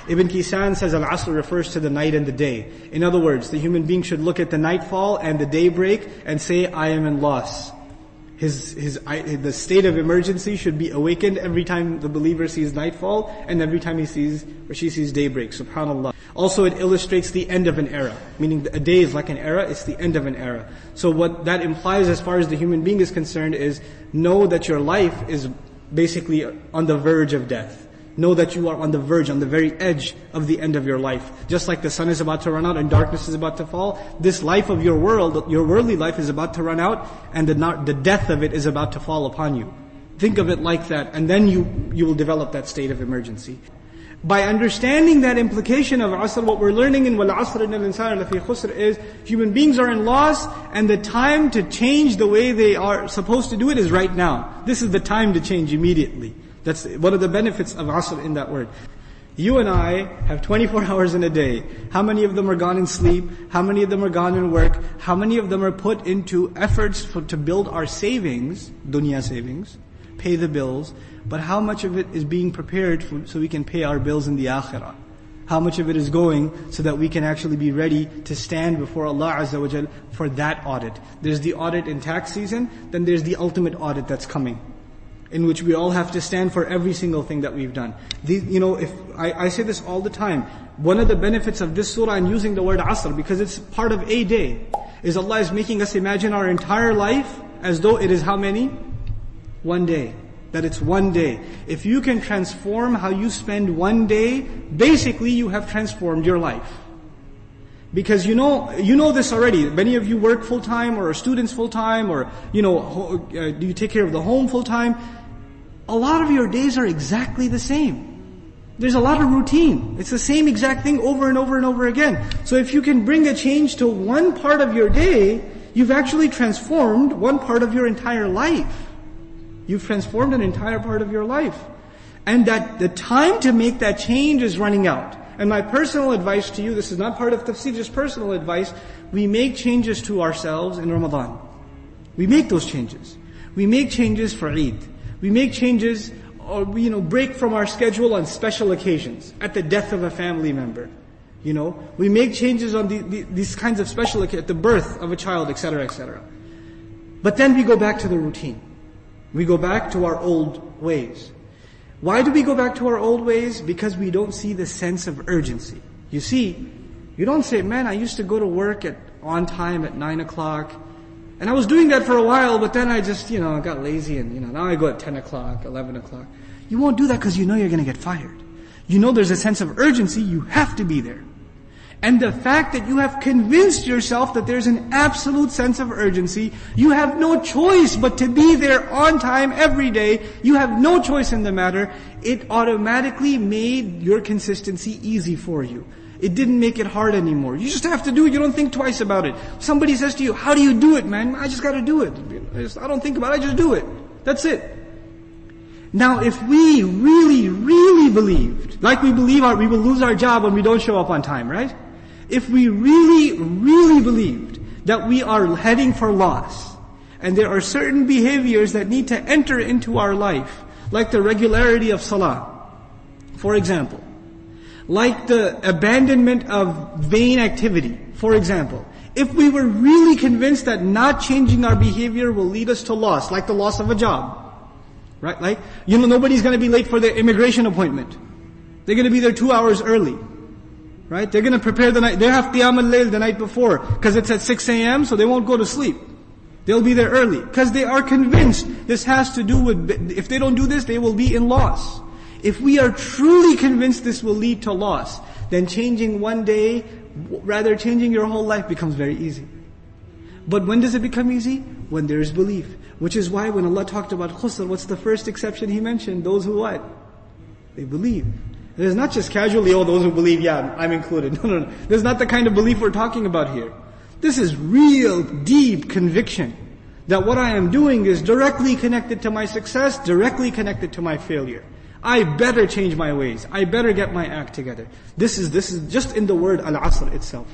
Ibn Kisan says Al-Asr refers to the night and the day. In other words, the human being should look at the nightfall and the daybreak and say, I am in loss. The state of emergency should be awakened every time the believer sees nightfall and every time he sees or she sees daybreak. Subhanallah. Also, it illustrates the end of an era. Meaning a day is like an era, it's the end of an era. So what that implies as far as the human being is concerned is, know that your life is basically on the verge of death. Know that you are on the verge, on the very edge of the end of your life. Just like the sun is about to run out and darkness is about to fall, this life of your world, your worldly life is about to run out and the death of it is about to fall upon you. Think of it like that, and then you will develop that state of emergency. By understanding that implication of Asr, what we're learning in Wal Asr Innal Insana Lafi Khusr is, human beings are in loss, and the time to change the way they are supposed to do it is right now. This is the time to change immediately. That's one of the benefits of Asr in that word. You and I have 24 hours in a day. How many of them are gone in sleep? How many of them are gone in work? How many of them are put into efforts to build our savings, dunya savings, pay the bills, but how much of it is being prepared so we can pay our bills in the akhirah? How much of it is going so that we can actually be ready to stand before Allah Azza wa Jal for that audit? There's the audit in tax season, then there's the ultimate audit that's coming, in which we all have to stand for every single thing that we've done. If I say this all the time, one of the benefits of this surah and using the word Asr, because it's part of a day, is Allah is making us imagine our entire life as though it is how many? One day. That it's one day. If you can transform how you spend one day, basically you have transformed your life. Because you know this already. Many of you work full-time or are students full-time or, do you take care of the home full-time? A lot of your days are exactly the same. There's a lot of routine. It's the same exact thing over and over and over again. So if you can bring a change to one part of your day, you've actually transformed one part of your entire life. You've transformed an entire part of your life. And that the time to make that change is running out. And my personal advice to you, this is not part of tafsir, just personal advice, we make changes to ourselves in Ramadan. We make those changes. We make changes for Eid. We make changes, or break from our schedule on special occasions, at the death of a family member. We make changes on these kinds of special occasions, at the birth of a child, etc., etc. But then we go back to the routine. We go back to our old ways. Why do we go back to our old ways? Because we don't see the sense of urgency. You see, you don't say, man, I used to go to work on time at 9 o'clock, and I was doing that for a while, but then I just, got lazy and, now I go at 10 o'clock, 11 o'clock. You won't do that because you know you're going to get fired. You know there's a sense of urgency, you have to be there. And the fact that you have convinced yourself that there's an absolute sense of urgency, you have no choice but to be there on time every day, you have no choice in the matter, it automatically made your consistency easy for you. It didn't make it hard anymore. You just have to do it, you don't think twice about it. Somebody says to you, how do you do it, man? I just gotta do it. I don't think about it, I just do it. That's it. Now if we really, really believed, like we believe we will lose our job when we don't show up on time, right? If we really, really believed that we are heading for loss, and there are certain behaviors that need to enter into our life, like the regularity of salah, for example, like the abandonment of vain activity, for example, if we were really convinced that not changing our behavior will lead us to loss, like the loss of a job, right? Like, nobody's going to be late for their immigration appointment. They're going to be there 2 hours early. Right? They're going to prepare the night. They have Qiyam al-Layl the night before, because it's at 6 a.m., so they won't go to sleep. They'll be there early, because they are convinced this has to do with, if they don't do this, they will be in loss. If we are truly convinced this will lead to loss, then changing one day, rather changing your whole life, becomes very easy. But when does it become easy? When there is belief. Which is why when Allah talked about khusr, what's the first exception He mentioned? Those who what? They believe. There's not just casually, those who believe, yeah, I'm included. No. This is not the kind of belief we're talking about here. This is real, deep conviction that what I am doing is directly connected to my success, directly connected to my failure. I better change my ways. I better get my act together. This is just in the word Al-Asr itself.